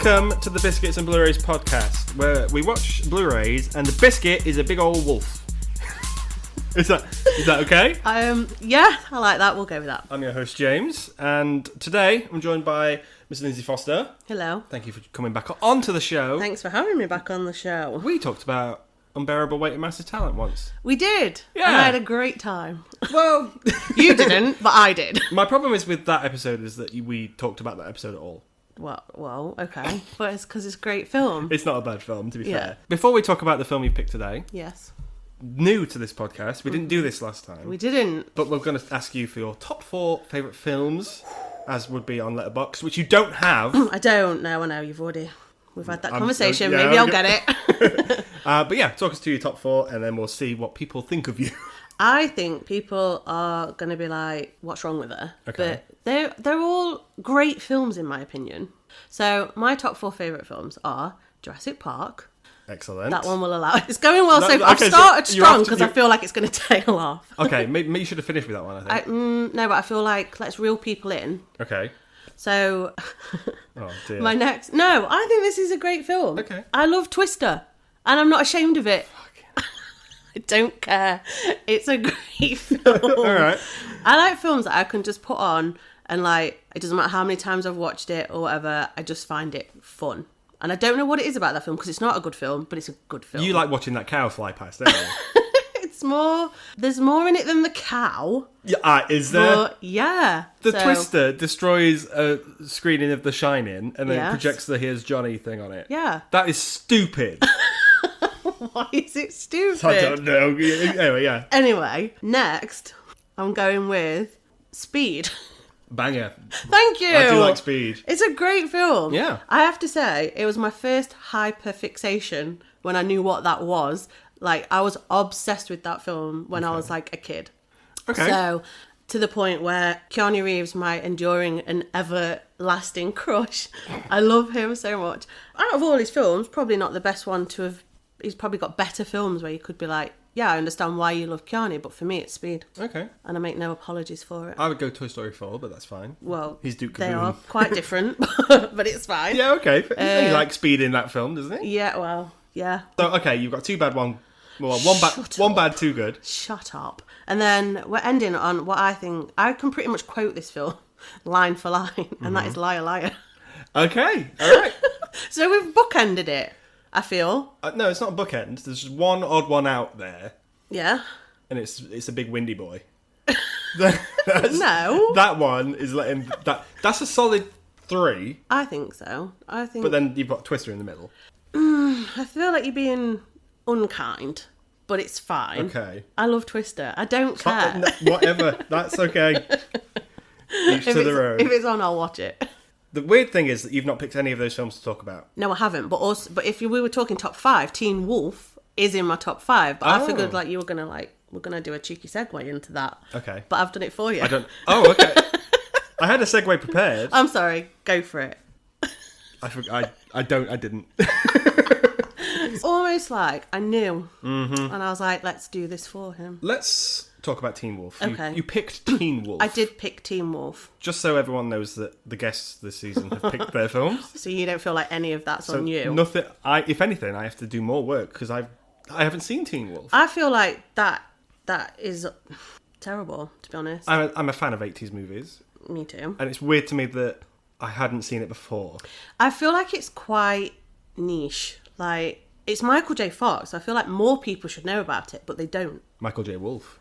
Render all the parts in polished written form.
Welcome to the Biscuits and Blurays podcast, where we watch Blu-rays and the biscuit is a big old wolf. Is that okay? Yeah, I like that. We'll go with that. I'm your host, James, and today I'm joined by Miss Lindsay Foster. Hello. Thank you for coming back onto the show. Thanks for having me back on the show. We talked about Unbearable Weight of Massive Talent once. We did. Yeah. And I had a great time. Well, you didn't, but I did. My problem is with that episode is that we talked about that episode at all. Well, okay. But it's because it's a great film. It's not a bad film, to be fair. Before we talk about the film you picked today, Yes. new to this podcast, we didn't do this last time. We didn't. But we're going to ask you for your top 4 favourite films, as would be on Letterboxd, which you don't have. I don't know. I know we've had that conversation. Yeah, Maybe I'll get it. But yeah, talk us to your top 4 and then we'll see what people think of you. I think people are going to be like, what's wrong with her? Okay. But they're all great films in my opinion. So my top 4 favourite films are Jurassic Park. Excellent. That one will allow it. It's going well so far. I've okay, started so strong because I feel like it's going to tail off. Okay, maybe you should have finished with that one, I think. No, but I feel like let's reel people in. Okay. So, Oh, dear. No, I think this is a great film. Okay. I love Twister, and I'm not ashamed of it. I don't care. It's a great film. All right. I like films that I can just put on and like, it doesn't matter how many times I've watched it or whatever, I just find it fun. And I don't know what it is about that film because it's not a good film, but it's a good film. You like watching that cow fly past, don't you? There's more in it than the cow. Yeah, is there? But yeah. The Twister destroys a screening of The Shining and then Yes. projects the Here's Johnny thing on it. Yeah. That is stupid. Why is it stupid? I don't know. Anyway, yeah. Anyway, next, I'm going with Speed. Banger. Thank you. I do like Speed. It's a great film. Yeah. I have to say, it was my first hyperfixation when I knew what that was. Like, I was obsessed with that film when I was like a kid. Okay. So, to the point where Keanu Reeves, my enduring and everlasting crush, I love him so much. Out of all his films, probably not the best one to have. He's probably got better films where you could be like, yeah, I understand why you love Keanu, but for me it's Speed. Okay. And I make no apologies for it. I would go Toy Story 4, but that's fine. Well, He's Duke they Caboon. are quite different, but it's fine. Yeah, okay. He likes Speed in that film, doesn't he? Yeah, well, yeah. So, okay, you've got 2 bad, one bad, 2 good. Shut up. And then we're ending on what I think, I can pretty much quote this film line for line, and that is Liar, Liar. Okay, all right. So we've bookended it, I feel. No, it's not a bookend. There's just one odd one out there, Yeah. and it's a big windy boy. No. That one is letting... That's a solid 3, I think so. but then you've got Twister in the middle. I feel like you're being unkind, but it's fine. Okay. I love Twister. I don't care. Whatever, that's okay. Each to their own. If it's on, I'll watch it. The weird thing is that you've not picked any of those films to talk about. No, I haven't. But if we were talking top 5, Teen Wolf is in my top 5. But I figured like you were gonna we're gonna do a cheeky segue into that. Okay. But I've done it for you. I don't... Oh, okay. I had a segue prepared. I'm sorry. Go for it. I didn't. It's almost like I knew, and I was like, "Let's do this for him." Let's talk about Teen Wolf. Okay. You picked Teen Wolf. I did pick Teen Wolf, Just so everyone knows that the guests this season have picked their films. so you don't feel like any of that's So on you. nothing. If anything, I have to do more work because I haven't seen Teen Wolf. I feel like that is terrible, to be honest. I'm a fan of 80s movies, Me too. and it's weird to me that I hadn't seen it before. I feel like it's quite niche. Like, it's Michael J. Fox. I feel like more people should know about it, but they don't. Michael J. Wolf.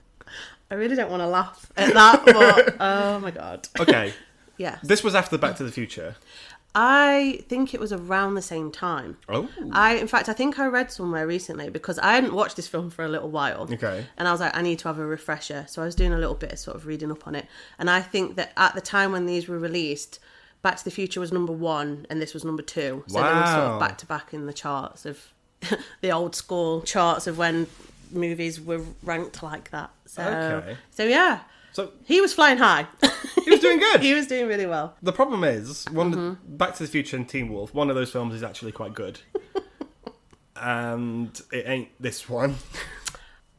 I really don't want to laugh at that, but oh my god. Okay. Yes. This was after Back to the Future. I think it was around the same time. Oh. In fact, I think I read somewhere recently because I hadn't watched this film for a little while. Okay. And I was like, I need to have a refresher. So I was doing a little bit of sort of reading up on it. And I think that at the time when these were released, Back to the Future was number 1 and this was number 2. So they were sort Wow. of back to back in the charts of the old school charts of when movies were ranked like that. So, Okay. So yeah. So He was flying high. he was doing good. He was doing really well. The problem is, Back to the Future and Teen Wolf, one of those films is actually quite good. And it ain't this one.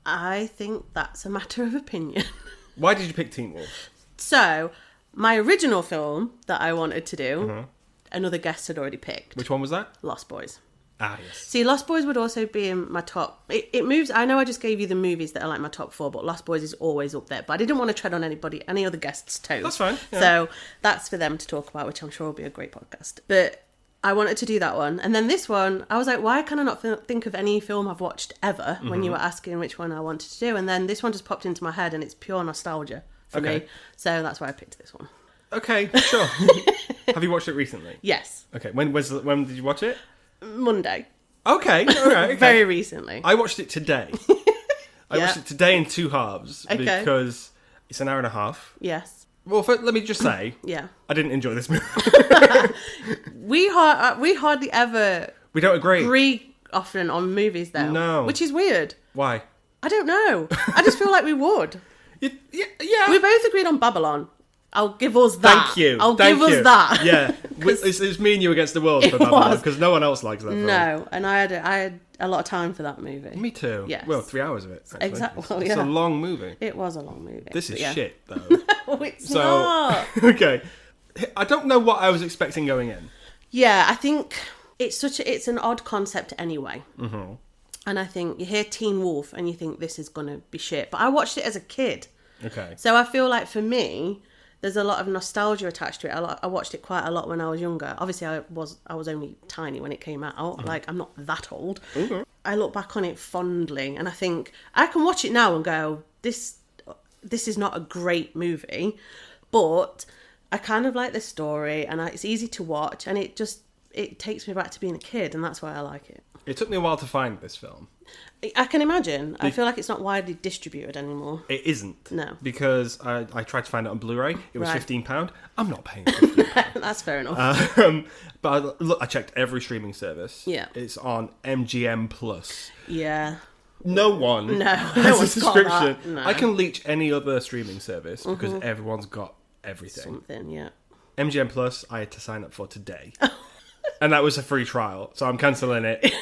I think that's a matter of opinion. Why did you pick Teen Wolf? So, my original film that I wanted to do another guest had already picked. Which one was that? Lost Boys. Ah, yes. See, Lost Boys would also be in my top. It moves. I know I just gave you the movies that are like my top 4, but Lost Boys is always up there. But I didn't want to tread on any other guests' toes. That's fine. Yeah. So that's for them to talk about, which I'm sure will be a great podcast. But I wanted to do that one. And then this one, I was like, why can I not think of any film I've watched ever when you were asking which one I wanted to do? And then this one just popped into my head and it's pure nostalgia for me. So that's why I picked this one. Okay, sure. Have you watched it recently? Yes. Okay, when did you watch it? Monday. Okay, all right. Okay. Very recently. I watched it today. I watched it today in 2 halves because it's an hour and a half. Yes. Well, let me just say, Yeah. I didn't enjoy this movie. We hardly ever We don't agree often on movies, though. No. Which is weird. Why? I don't know. I just feel like we would. Yeah. We both agreed on Babylon. I'll give us that. Thank you. I'll give us that. Yeah. It's me and you against the world for Babylon because no one else likes that film. No, and I had a lot of time for that movie. Me too. Yes. Well, 3 hours of it. Actually. Exactly. It's a long movie. It was a long movie. This is shit, though. No, it's not. Okay. I don't know what I was expecting going in. Yeah, I think it's an odd concept anyway. Mm-hmm. And I think you hear Teen Wolf and you think this is going to be shit. But I watched it as a kid. Okay. So I feel like for me, there's a lot of nostalgia attached to it. I watched it quite a lot when I was younger. Obviously, I was only tiny when it came out. Mm-hmm. Like, I'm not that old. Mm-hmm. I look back on it fondly, and I think I can watch it now and go, this is not a great movie, but I kind of like the story, and it's easy to watch, and it takes me back to being a kid, and that's why I like it. It took me a while to find this film. I can imagine. I feel like it's not widely distributed anloanymore. It isn't. No. Because I tried to find it on Blu-ray. It was Right. £15. I'm not paying £15. That's fair enough. But I checked every streaming service. Yeah. It's on MGM Plus. Yeah. No one has a one's got subscription. that. No. I can leech any other streaming service because everyone's got everything. Something, yeah. MGM Plus, I had to sign up for today. And that was a free trial. So I'm cancelling it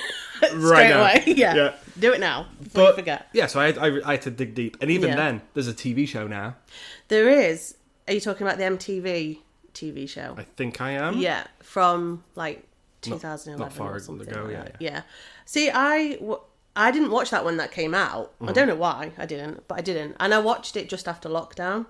right now. Away, yeah. Do it now before you forget. Yeah, so I had to dig deep. And even Yeah. then, there's a TV show now. There is. Are you talking about the MTV TV show? I think I am. Yeah, from like 2011 not far or something ago, like yeah, that. Yeah. See, I didn't watch that when that came out. I don't know why I didn't, but I didn't. And I watched it just after lockdown.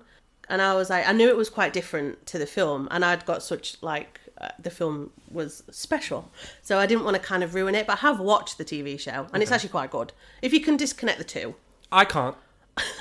And I was like, I knew it was quite different to the film. And I'd got such like, the film was special. So I didn't want to kind of ruin it. But I have watched the TV show. And it's actually quite good. If you can disconnect the two. I can't.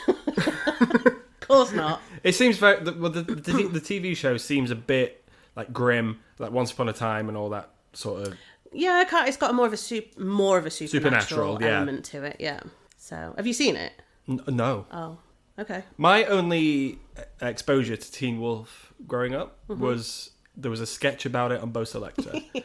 Of course not. It seems very... the TV show seems a bit like grim, like Once Upon a Time and all that sort of... Yeah, it's got more of a supernatural yeah. element to it. Yeah. So, have you seen it? No. Oh, okay. My only exposure to Teen Wolf growing up was... There was a sketch about it on Bo Selector. Yeah.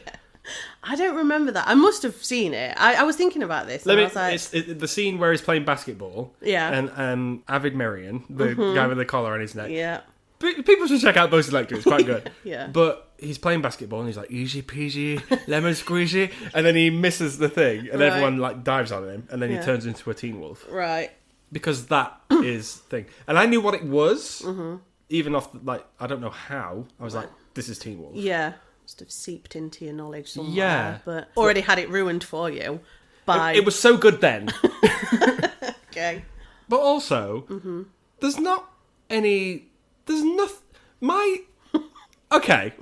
I don't remember that. I must have seen it. I was thinking about this. And I was like... It's the scene where he's playing basketball. Yeah. And Avid Marion, the guy with the collar on his neck. Yeah. People should check out Bo Selector. It's quite good. Yeah. But he's playing basketball and he's like, easy peasy, lemon squeezy. And then he misses the thing. And everyone like dives on him. And then he turns into a Teen Wolf. Right. Because that is thing. And I knew what it was. Even off, I don't know how. I was like, this is Teen Wolf. Yeah. Must have seeped into your knowledge somewhere. Yeah. But already had it ruined for you. By... It was so good then. Okay. But also, there's not any... There's nothing... Okay.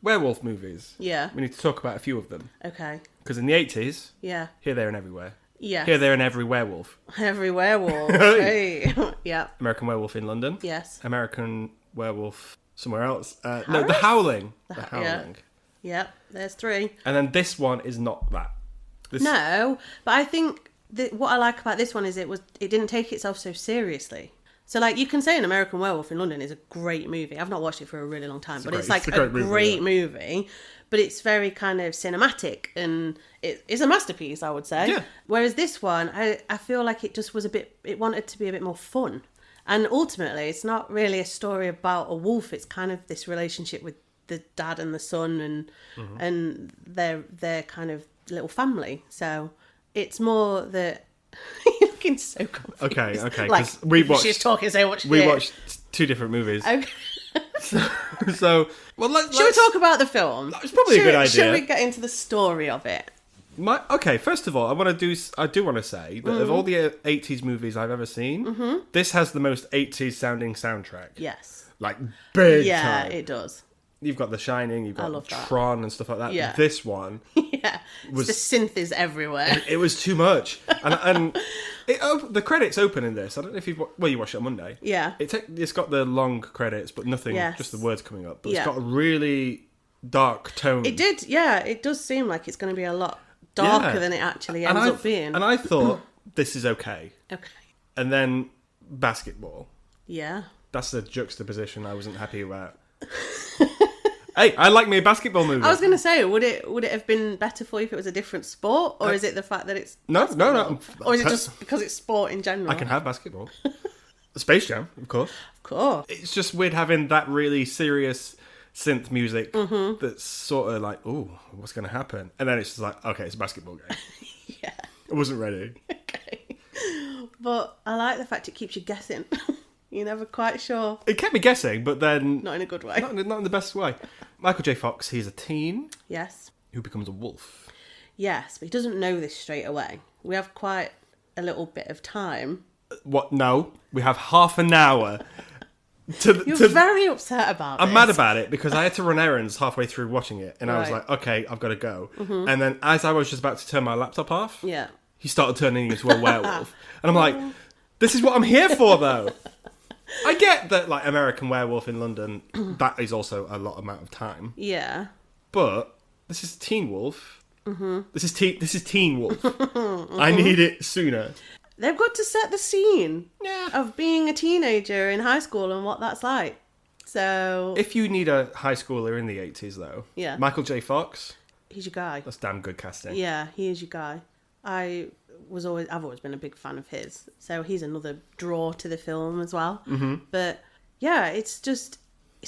Werewolf movies. Yeah. We need to talk about a few of them. Okay. Because in the 80s, Yeah. Here, There and Everywhere. Yeah. Here, There and Every Werewolf. Every werewolf. Hey. Yeah. American Werewolf in London. Yes. American Werewolf somewhere else. No, The Howling. The Howling. Yeah. There's 3. And then this one is not that. No, but I think that what I like about this one is it didn't take itself so seriously. So, like, you can say An American Werewolf in London is a great movie. I've not watched it for a really long time, but it's like a great movie. But it's very kind of cinematic, and it's a masterpiece, I would say. Yeah. Whereas this one, I feel like it just was it wanted to be a bit more fun. And ultimately, it's not really a story about a wolf. It's kind of this relationship with the dad and the son and their kind of little family. So it's more that... You're looking so confused. Okay. Like, we watched, she's talking so much We shit. watched 2 different movies. Okay. So well, Should we talk about the film? It's probably a good idea. Should we get into the story of it? Okay, first of all, I do want to say that of all the 80s movies I've ever seen, this has the most 80s sounding soundtrack. Yes. Like, big Yeah, time. it does. You've got The Shining, you've got love that. Tron and stuff like that. Yeah. This one, Yeah. The synth is everywhere. it was too much. And the credits open in this. I don't know if you watched it on Monday. Yeah. It's got the long credits, but nothing, Yes. just the words coming up. But Yeah. it's got a really dark tone. It did, yeah. It does seem like it's going to be a lot darker than it actually ends up being. And I thought, this is okay. Okay. And then basketball. Yeah. That's the juxtaposition I wasn't happy about. Hey, I like me a basketball movie. I was going to say, would it have been better for you if it was a different sport, or is it the fact that it's No, basketball? Or is it just because it's sport in general? I can have basketball. Space Jam, of course. Of course. It's just weird having that really serious synth music that's sort of like, ooh, what's going to happen? And then it's just like, okay, it's a basketball game. Yeah. I wasn't ready. Okay. But I like the fact it keeps you guessing. You're never quite sure. It kept me guessing, but then... Not in a good way. Not in the best way. Michael J. Fox, he's a teen Yes. who becomes a wolf. Yes, but he doesn't know this straight away. We have quite a little bit of time. What? No. We have half an hour You're very upset about I'm this. mad about it because I had to run errands halfway through watching it, and I was Right. like, okay, I've got to go. And then as I was just about to turn my laptop off, Yeah. he started turning into a werewolf. And I'm like, this is what I'm here for, though. I get that, like, American Werewolf in London, that is also a lot amount of time. Yeah. But this is Teen Wolf. This is Teen Wolf. I need it sooner. They've got to set the scene Yeah. of being a teenager in high school and what that's like. So If you need a high schooler in the 80s, though, Yeah. Michael J. Fox, he's your guy. that's damn good casting. Yeah, he is your guy. I've always been a big fan of his. So he's another draw to the film as well. But yeah, it's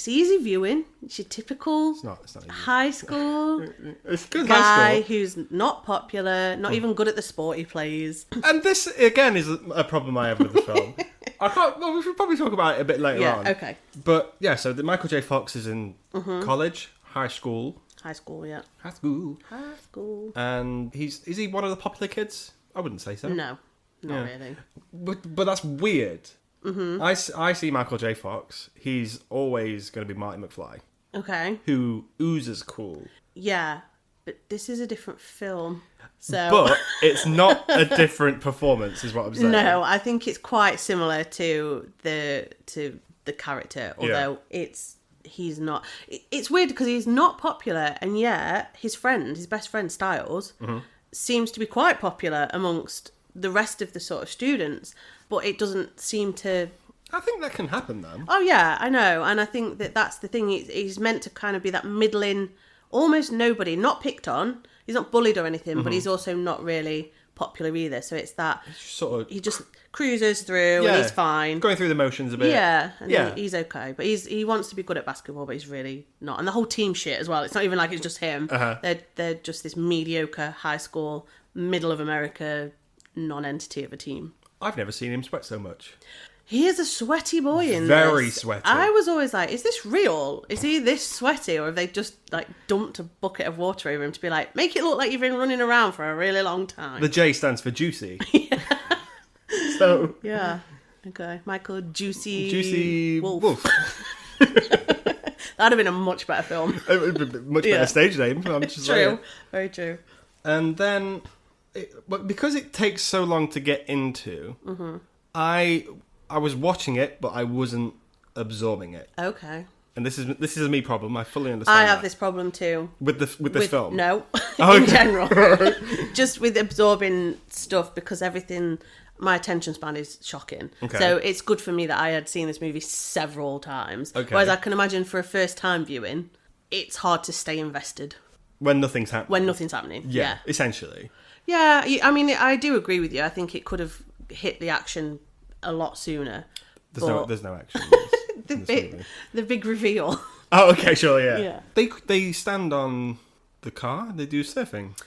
easy viewing. It's your typical It's not easy. high school It's good high guy school. who's not popular, not even good at the sport he plays. And this, again, is a problem I have with the film. We should probably talk about it a bit later Yeah, on. okay. But, yeah, so the Michael J. Fox is in college, high school. High school, yeah. High school. High school. And is he one of the popular kids? I wouldn't say so. No, not Yeah. really. But that's weird. I see Michael J. Fox. He's always going to be Marty McFly, Okay. who oozes cool. Yeah, but this is a different film. So But it's not a different performance, is what I'm saying. no, I think it's quite similar to the character, although he's not. It's weird because he's not popular, and yet his best friend Styles, seems to be quite popular amongst the rest of the sort of students, but it doesn't seem to. I think that can happen, though. Oh yeah, I know, and I think that's the thing. He's meant to kind of be that middling, almost nobody, not picked on. He's not bullied or anything, but he's also not really popular either. So it's that Sort of he just cruises through and he's fine. going through the motions a bit. Yeah, he's okay, but he wants to be good at basketball, but he's really not. And the whole team shit as well. It's not even like it's just him. They're just this mediocre high school, middle of America non-entity of a team. I've never seen him sweat so much. He is a sweaty boy in Very this. sweaty. I was always like, is this real? Is he this sweaty? Or have they just like dumped a bucket of water over him to be like, make it look like you've been running around for a really long time? The J stands for juicy. So Yeah. Okay. Michael Juicy Wolf. That'd have been a much better film. It would be a much better stage name. I'm just True. saying. Very true. And then, but because it takes so long to get into, I was watching it, but I wasn't absorbing it. Okay. And this is a me problem. I fully understand. I have that. this problem too. with this film. No, Oh, in okay. general, just with absorbing stuff because everything. My attention span is shocking. Okay. So it's good for me that I had seen this movie several times. Okay. Whereas I can imagine for a first time viewing, it's hard to stay invested When nothing's happening. when nothing's happening. Yeah, essentially. Yeah. I mean, I do agree with you. I think it could have hit the action a lot sooner. There's no action. In this movie. The big reveal. Oh, okay, sure, yeah. Yeah. They stand on the car. They do surfing.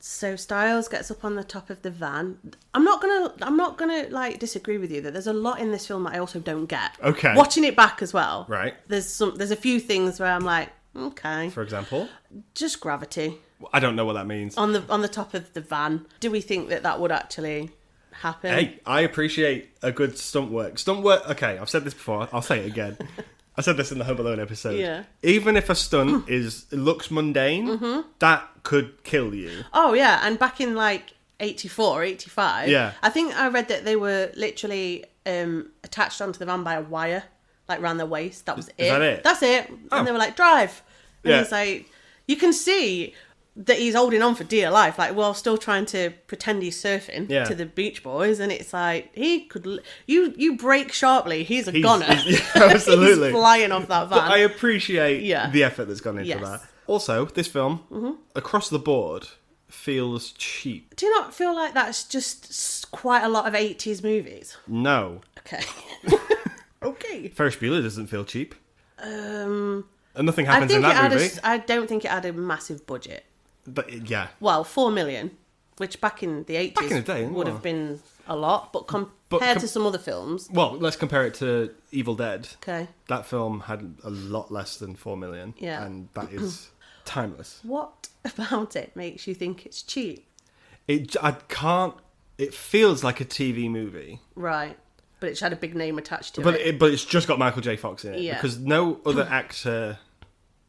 So Styles gets up on the top of the van. I'm not gonna like disagree with you that there's a lot in this film that I also don't get. Okay. Watching it back as well. Right. There's a few things where I'm like, okay. For example? Just gravity. I don't know what that means. On the top of the van. Do we think that would actually happen? Hey, I appreciate a good stunt work. Stunt work, okay, I've said this before, I'll say it again. I said this in the Home Alone episode. Yeah. Even if a stunt looks mundane, that could kill you. Oh, yeah. And back in, like, 84, 85, yeah. I think I read that they were literally attached onto the van by a wire, like, around their waist. That was it. Is that it? That's it. Oh. And they were like, drive. And Yeah. he's like, you can see that he's holding on for dear life, like, while still trying to pretend he's surfing to the Beach Boys, and it's like, he could... You brake sharply, he's a goner. Absolutely. He's flying off that van. But I appreciate the effort that's gone into that. Also, this film, across the board, feels cheap. Do you not feel like that's just quite a lot of 80s movies? No. Okay. Okay. Ferris Bueller doesn't feel cheap. And nothing happens in that movie. I don't think it had a massive budget. But yeah. Well, 4 million, which back in the 80s Back in the day, would have been a lot, but compared to some other films... Well, let's compare it to Evil Dead. Okay. That film had a lot less than 4 million. Yeah. And that is timeless. What about it makes you think it's cheap? It feels like a TV movie. Right. But it had a big name attached to it. But it's just got Michael J. Fox in it. Yeah. Because no other actor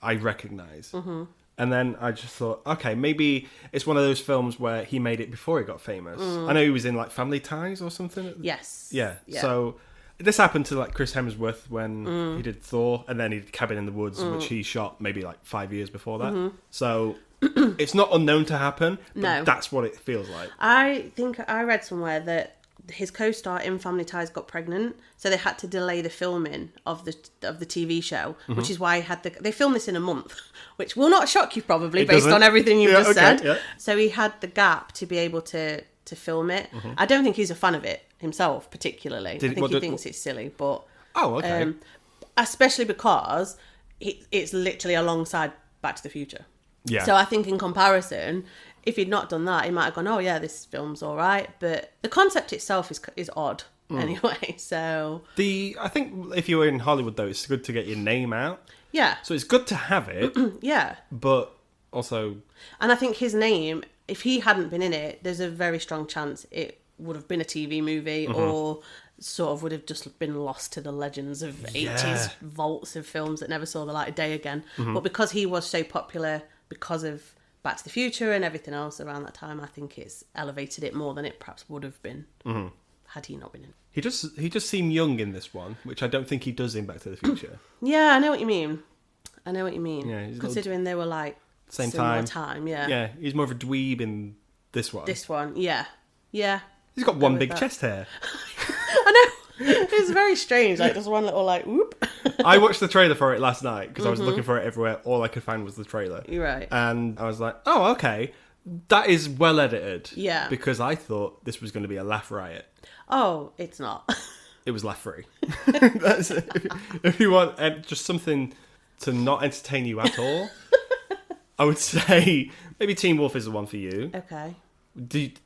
I recognise. Mm-hmm. And then I just thought, okay, maybe it's one of those films where he made it before he got famous. I know he was in like Family Ties or something. Yes. Yeah. So this happened to like Chris Hemsworth when he did Thor, and then he did Cabin in the Woods, which he shot maybe like 5 years before that. So it's not unknown to happen. But that's what it feels like. I think I read somewhere that his co-star in Family Ties got pregnant, so they had to delay the filming of the TV show, which is why they filmed this in a month, which will not shock you probably based on everything you've just said. Yeah. So he had the gap to be able to film it. I don't think he's a fan of it himself particularly. I think he thinks it's silly, but especially because it's literally alongside Back to the Future. Yeah. So I think in comparison, if he'd not done that, he might have gone, oh yeah, this film's all right. But the concept itself is odd anyway. So I think if you were in Hollywood though, it's good to get your name out. Yeah. So it's good to have it. Yeah. But also... And I think his name, if he hadn't been in it, there's a very strong chance it would have been a TV movie or sort of would have just been lost to the legends of 80s vaults of films that never saw the light of day again. But because he was so popular because of Back to the Future and everything else around that time, I think it's elevated it more than it perhaps would have been had he not been in it. He just seemed young in this one, which I don't think he does in Back to the Future. Yeah, I know what you mean. Yeah, considering they were like same time. Yeah. Yeah, he's more of a dweeb in this one. Yeah. He's got one big chest hair. I know. It's very strange. Like just one little like whoop. I watched the trailer for it last night because I was looking for it everywhere. All I could find was the trailer. You're right. And I was like, oh, okay. That is well edited. Yeah. Because I thought this was going to be a laugh riot. Oh, it's not. It was laugh free. That's it. If you want just something to not entertain you at all, I would say maybe Teen Wolf is the one for you. Okay.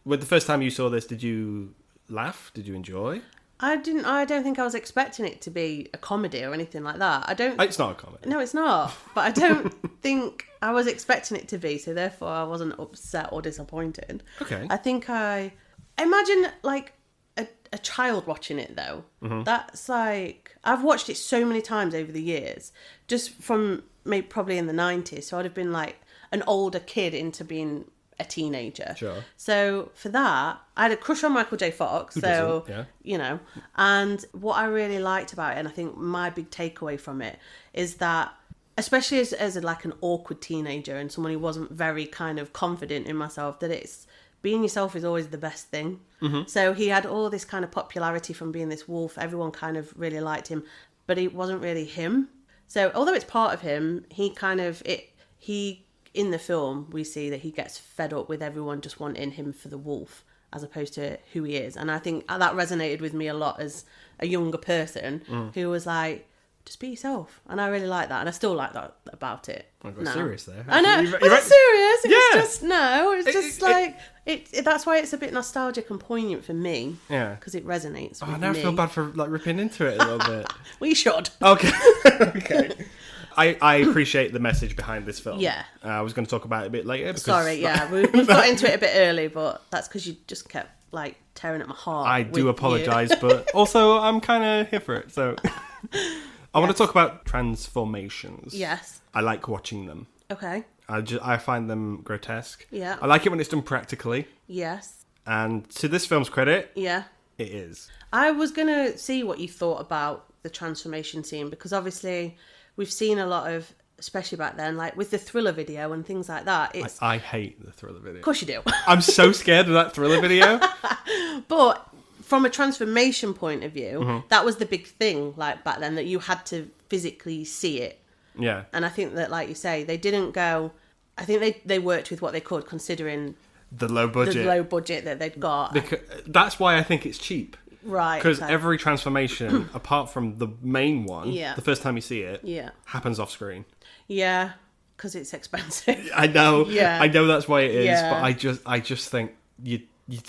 When the first time you saw this, did you laugh? Did you enjoy? I don't think I was expecting it to be a comedy or anything like that. It's not a comedy. No, it's not. But I don't think I was expecting it to be, so therefore I wasn't upset or disappointed. Okay. I think I imagine like a child watching it though. That's like I've watched it so many times over the years, just from maybe probably in the 90s. So I'd have been like an older kid into being a teenager. Sure. So for that, I had a crush on Michael J. Fox. Who doesn't? Yeah. You know, and what I really liked about it, and I think my big takeaway from it, is that especially as like an awkward teenager and someone who wasn't very kind of confident in myself, that it's being yourself is always the best thing. So he had all this kind of popularity from being this wolf. Everyone kind of really liked him, but it wasn't really him. So although it's part of him, he in the film, we see that he gets fed up with everyone just wanting him for the wolf as opposed to who he is. And I think that resonated with me a lot as a younger person who was like, just be yourself. And I really like that. And I still like that about it. I got serious there. I know. You're Was it serious? It Yeah. was just, no, it's just like, that's why it's a bit nostalgic and poignant for me. Yeah. Because it resonates with Oh, now me. I feel bad for like ripping into it a little bit. We should. Okay. Okay. I appreciate the message behind this film. Yeah. I was going to talk about it a bit later. Because, Sorry, yeah. We've got into it a bit early, but that's because you just kept, like, tearing at my heart. I do with apologise, but also I'm kind of here for it, so... I want to talk about transformations. Yes. I like watching them. Okay. I find them grotesque. Yeah. I like it when it's done practically. Yes. And to this film's credit, Yeah. it is. I was going to see what you thought about the transformation scene, because obviously we've seen a lot of, especially back then, like with the Thriller video and things like that. It's I hate the Thriller video. Of course you do. I'm so scared of that Thriller video. But from a transformation point of view, Mm-hmm. that was the big thing, like back then, that you had to physically see it. Yeah. And I think that, like you say, they didn't go... I think they worked with what they could, considering The low budget. the low budget that they'd got. That's why I think it's cheap. Right. Because okay. every transformation, apart from the main one, Yeah. the first time you see it, Yeah. happens off screen. Yeah, because it's expensive. I know. Yeah. I know that's why it is, Yeah. but I just think you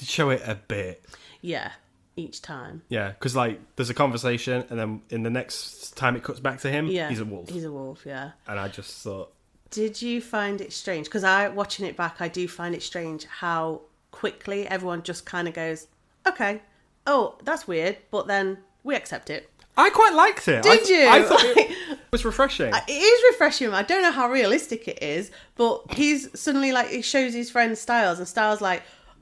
show it a bit. Yeah, each time. Yeah, because like there's a conversation, and then in the next time it cuts back to him, Yeah. he's a wolf. He's a wolf, yeah. And I just thought, Did you find it strange? Because watching it back, I do find it strange how quickly everyone just kind of goes, okay, oh, that's weird, but then we accept it. I quite liked it. Did you? I thought it was refreshing. It is refreshing. I don't know how realistic it is, but he's suddenly like, he shows his friend Styles, and Styles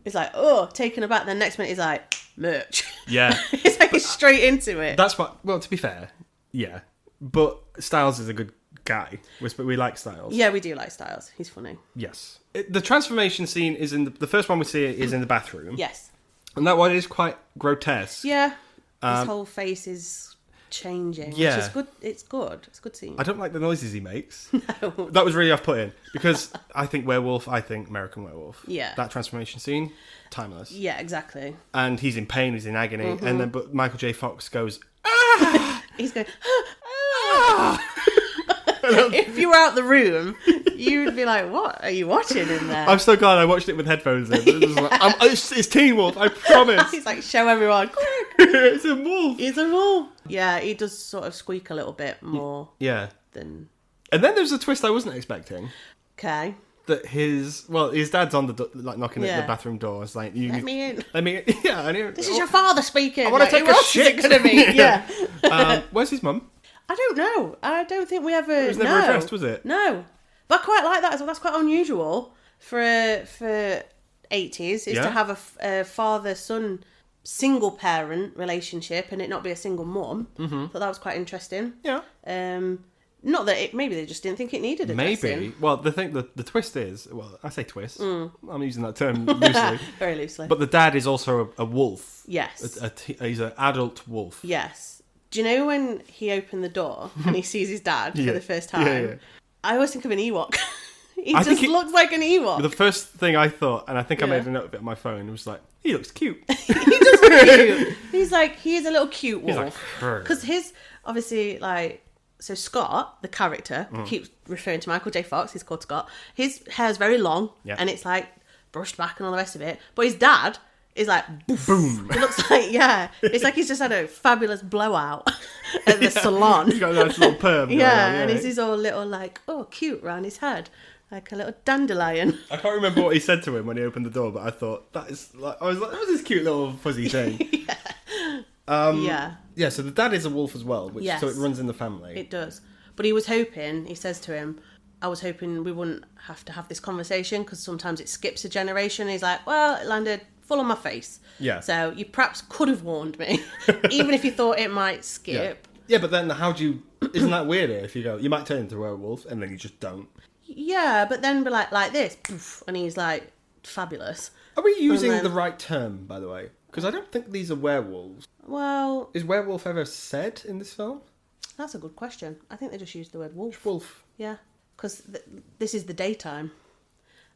is like, oh, taken aback. Then next minute he's like, merch. Yeah. It's like he's straight into it. That's what. Well, to be fair, yeah, but Styles is a good guy. We like Styles. Yeah, we do like Styles. He's funny. Yes. The transformation scene is in the first one we see is in the bathroom. Yes. And that one is quite grotesque. Yeah. His whole face is changing. Yeah. Which is good. It's good. It's a good scene. I don't like the noises he makes. No. That was really off-putting because I think werewolf, I think American Werewolf. Yeah. That transformation scene, timeless. Yeah, exactly. And he's in pain, he's in agony, Mm-hmm. and then but Michael J. Fox goes, ah! He's going, ah! If you were out the room, you'd be like, what are you watching in there? I'm so glad I watched it with headphones in. It was like, it's Teen Wolf, I promise. He's like, show everyone, quick. It's a wolf. He's a wolf. Yeah, he does sort of squeak a little bit more Yeah. than... And then there's a twist I wasn't expecting. Okay. That his dad's on the knocking at Yeah. the bathroom door. It's like, Let me in. Let me in. Yeah. I knew, This is your father speaking. I want to take who a else shit. Is it going to be? Yeah. Where's his mum? I don't know. I don't think we ever... It was never addressed, was it? No. But I quite like that as well. That's quite unusual for 80s, is Yeah. to have a father-son single-parent relationship and it not be a single mum. Mm-hmm. Thought that was quite interesting. Yeah. Not that maybe they just didn't think it needed addressing. Maybe. Well, the twist is, well, I say twist. I'm using that term loosely. Very loosely. But the dad is also a wolf. Yes. He's an adult wolf. Yes. Do you know when he opened the door and he sees his dad for Yeah. the first time? Yeah. I always think of an Ewok. He I just think looks like an Ewok. The first thing I thought, and I think I Yeah. made a note of it on my phone, was like, he looks cute. He does look cute. He's a little cute He's like, wolf. "Grr." Because obviously, like, so Scott, the character, keeps referring to Michael J. Fox, he's called Scott. His hair's very long, Yeah. and it's like brushed back and all the rest of it. But his dad is like, Boom. It looks like, it's like he's just had a fabulous blowout at the salon. He's got a nice little perm. going on, And he's his all little, like, oh, cute round his head. Like a little dandelion. I can't remember what he said to him when he opened the door, but I thought, that is like, I was like, that was this cute little fuzzy thing. Yeah. Yeah, so the dad is a wolf as well, Yes. so it runs in the family. It does. But he says to him, I was hoping we wouldn't have to have this conversation because sometimes it skips a generation. He's like, well, it landed full on my face. Yeah. So you perhaps could have warned me, even if you thought it might skip. Yeah, but then isn't that weirder if you go, you might turn into a werewolf and then you just don't? Yeah, but then be like this, poof, and he's like, fabulous. Are we using then- the right term, by the way? Because I don't think these are werewolves. Well, Is werewolf ever said in this film? that's a good question. I think they just used the word wolf. Wolf. Yeah, because this is the daytime.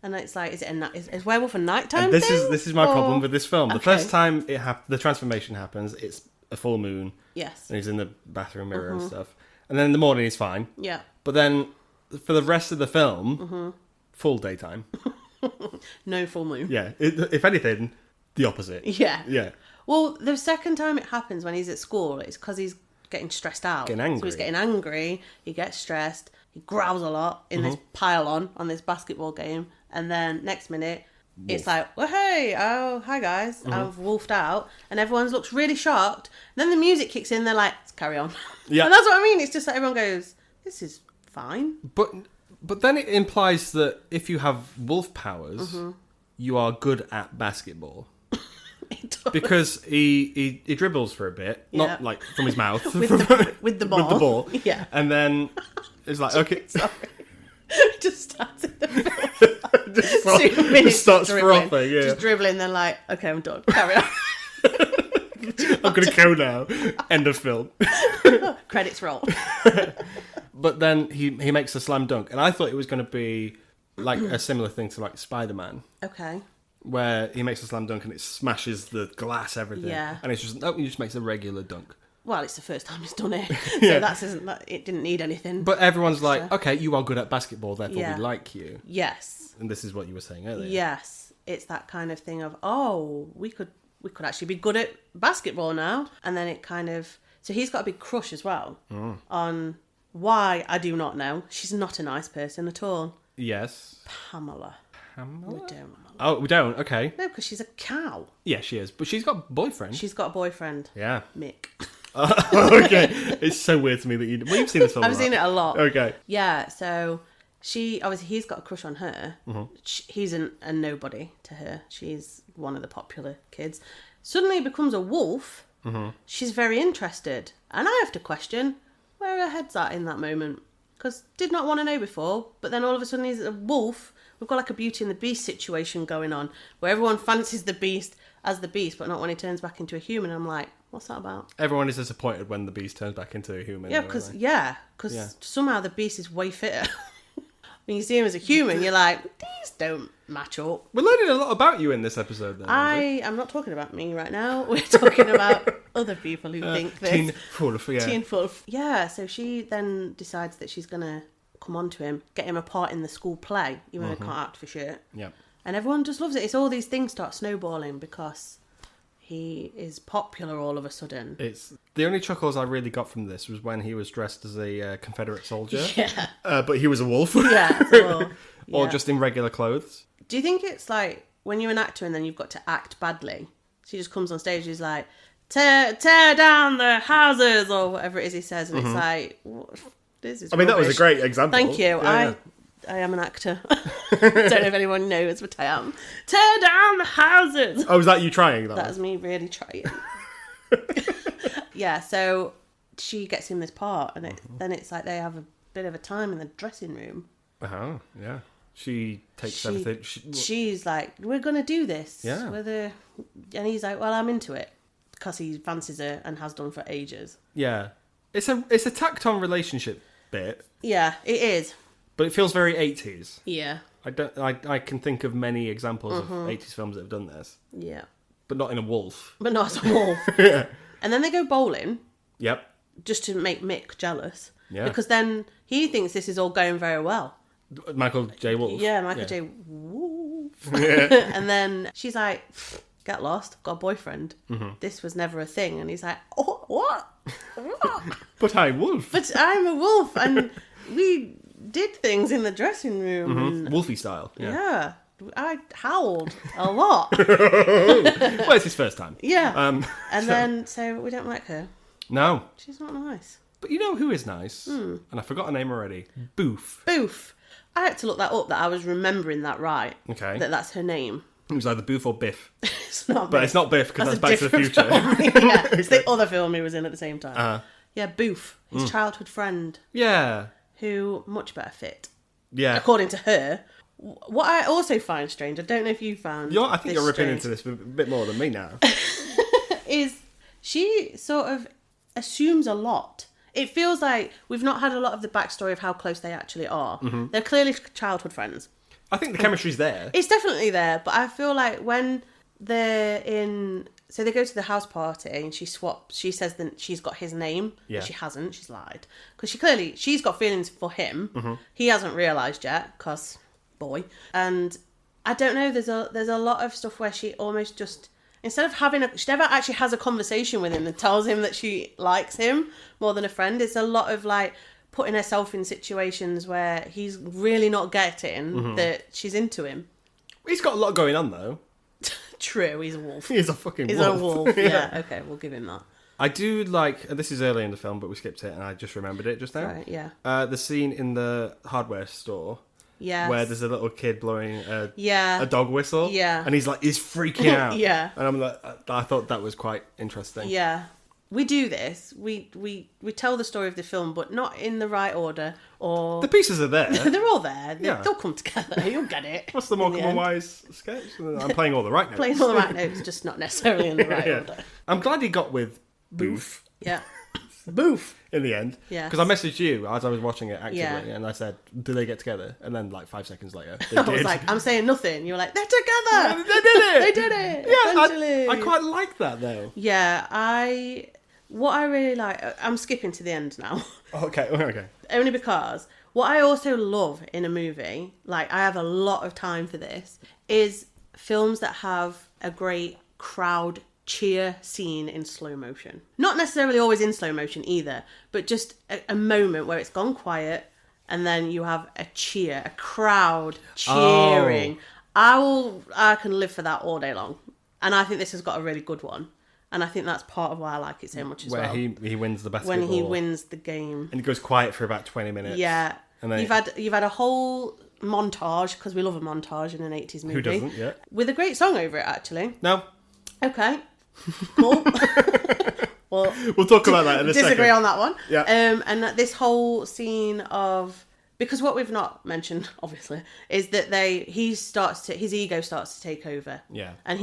And it's like, is werewolf a nighttime And this thing? is my problem with this film. The Okay. first time the transformation happens, it's a full moon. Yes. And he's in the bathroom mirror and stuff. And then in the morning he's fine. Yeah. But then for the rest of the film, full daytime. No full moon. Yeah. If anything, the opposite. Yeah. Yeah. Well, the second time it happens when he's at school, it's because he's getting stressed out. Getting angry. So he's getting angry, he gets stressed, he growls a lot in this pile on this basketball game, and then next minute, it's like, well, hey, oh, hi guys, I've wolfed out, and everyone looks really shocked. And then the music kicks in, they're like, let's carry on. Yeah. And that's what I mean, it's just like everyone goes, this is fine. But then it implies that if you have wolf powers, you are good at basketball. Because he dribbles for a bit, not like from his mouth, with the ball. With the ball. Yeah. And then it's like, okay. Sorry. Just starts in the film. just starts frothing, yeah. Just dribbling, then like, okay, I'm done. Carry on. I'm going to go now. End of film. Credits roll. But then he makes a slam dunk. And I thought it was going to be like a similar thing to like Spider-Man. Okay. Where he makes a slam dunk and it smashes the glass, everything. Yeah. And it's just, no, he just makes a regular dunk. Well, it's the first time he's done it. So it didn't need anything. But everyone's like, okay, you are good at basketball, therefore we like you. Yes. And this is what you were saying earlier. Yes. It's that kind of thing of, oh, we could actually be good at basketball now. And then it kind of... So he's got a big crush as well on why, I do not know. She's not a nice person at all. Yes. Pamela. We don't. Oh, we don't? Okay. No, because she's a cow. Yeah, she is. But she's got a boyfriend. She's got a boyfriend. Yeah. Mick. Okay. It's so weird to me that you... Well, you've seen this film. I've seen it a lot. Okay. Yeah, so obviously he's got a crush on her. He's a nobody to her. She's one of the popular kids. Suddenly becomes a wolf. She's very interested. And I have to question where her head's at in that moment. Because did not want to know before, but then all of a sudden he's a wolf. We've got like a Beauty and the Beast situation going on, where everyone fancies the Beast as the Beast, but not when he turns back into a human. I'm like, what's that about? Everyone is disappointed when the Beast turns back into a human. Yeah, because somehow the Beast is way fitter. When you see him as a human, you're like, these don't match up. We're learning a lot about you in this episode, then. I'm not talking about me right now. We're talking about other people who think this. Teen Wolf, yeah. Teen Wolf. Yeah, so she then decides that she's going to come on to him, get him a part in the school play, even though he can't act for shit. Yeah. And everyone just loves it. It's all these things start snowballing because he is popular all of a sudden. It's the only chuckles I really got from this was when he was dressed as a Confederate soldier. Yeah. But he was a wolf. Yeah. Well, Or just in regular clothes. Do you think it's like when you're an actor and then you've got to act badly? She just comes on stage, he's like, tear down the houses, or whatever it is he says, and it's like, this is that was a great example. Thank you. Yeah. I am an actor. Don't know if anyone knows, but I am. Tear down the houses. Oh, is that you trying that? That's me really trying. Yeah, so she gets him this part, and then it's like they have a bit of a time in the dressing room. Oh, yeah. She takes everything. She's like, we're going to do this. Yeah. And he's like, well, I'm into it. Because he fancies her and has done for ages. Yeah. It's a tacked on relationship bit. Yeah, it is. But it feels very 80s. Yeah. I can think of many examples of 80s films that have done this. Yeah. But not in a wolf. But not as a wolf. Yeah. And then they go bowling. Yep. Just to make Mick jealous. Yeah. Because then he thinks this is all going very well. Michael J. Wolf. Yeah, Michael J. Wolf. Yeah. And then she's like, get lost, I've got a boyfriend. This was never a thing. And he's like, oh, what? But I'm wolf. But I'm a wolf, and we did things in the dressing room. And, Wolfie style. yeah. I howled a lot. Well, it's his first time. Yeah. And then, so we don't like her. No. She's not nice. But you know who is nice? And I forgot her name already. Boof. Boof. I had to look that up, that I was remembering that right. Okay. That's her name. It was either Boof or Biff. It's not Biff. But it's not Biff, because that's Back to the Future. Yeah, it's the other film he was in at the same time. Yeah, Boof. His childhood friend. Yeah. Who, much better fit. Yeah. According to her. What I also find strange, I don't know if you found I think you're ripping strange, into this a bit more than me now. is she sort of assumes a lot. It feels like we've not had a lot of the backstory of how close they actually are. They're clearly childhood friends. I think the chemistry's there. It's definitely there, but I feel like when So they go to the house party and she says that she's got his name. Yeah. But she hasn't. She's lied. Because she's got feelings for him. Mm-hmm. He hasn't realised yet, because boy. And I don't know, there's a lot of stuff where she almost just, instead of she never actually has a conversation with him and tells him that she likes him more than a friend. It's a lot of like putting herself in situations where he's really not getting that she's into him. He's got a lot going on, though. True, he's a wolf. He's a fucking wolf. He's a wolf, yeah. Okay, we'll give him that. I do like, this is early in the film, but we skipped it and I just remembered it just now. Right, yeah. The scene in the hardware store. Yes. Where there's a little kid blowing a dog whistle. Yeah. And he's freaking out. Yeah. And I'm like, I thought that was quite interesting. Yeah. We do this. We tell the story of the film, but not in the right order. Or the pieces are there. They're all there. Yeah. They'll come together. You'll get it. What's the Morecambe and Wise sketch? I'm playing all the right notes. Playing all the right notes, just not necessarily in the right order. I'm glad he got with Boof. Yeah. Boof. In the end. Yeah. Because I messaged you as I was watching it actively, Yeah. and I said, do they get together? And then 5 seconds later, they I did. was like, I'm saying nothing. You were like, they're together. They did it. They did it. Yeah, Eventually. I quite like that, though. Yeah, what I really like, I'm skipping to the end now. Okay. Only because what I also love in a movie, like I have a lot of time for this, is films that have a great crowd cheer scene in slow motion. Not necessarily always in slow motion either, but just a moment where it's gone quiet and then you have a cheer, a crowd cheering. I can live for that all day long. And I think this has got a really good one. And I think that's part of why I like it so much as well. Where he wins the basketball. When he wins the game. And it goes quiet for about 20 minutes. Yeah. And then you've had a whole montage, because we love a montage in an 80s movie. Who doesn't, yeah. With a great song over it, actually. No. Okay. Cool. Well, we'll talk about that in a second. Disagree on that one. Yeah. And that this whole scene of... Because what we've not mentioned, obviously, is that his ego starts to take over. Yeah. And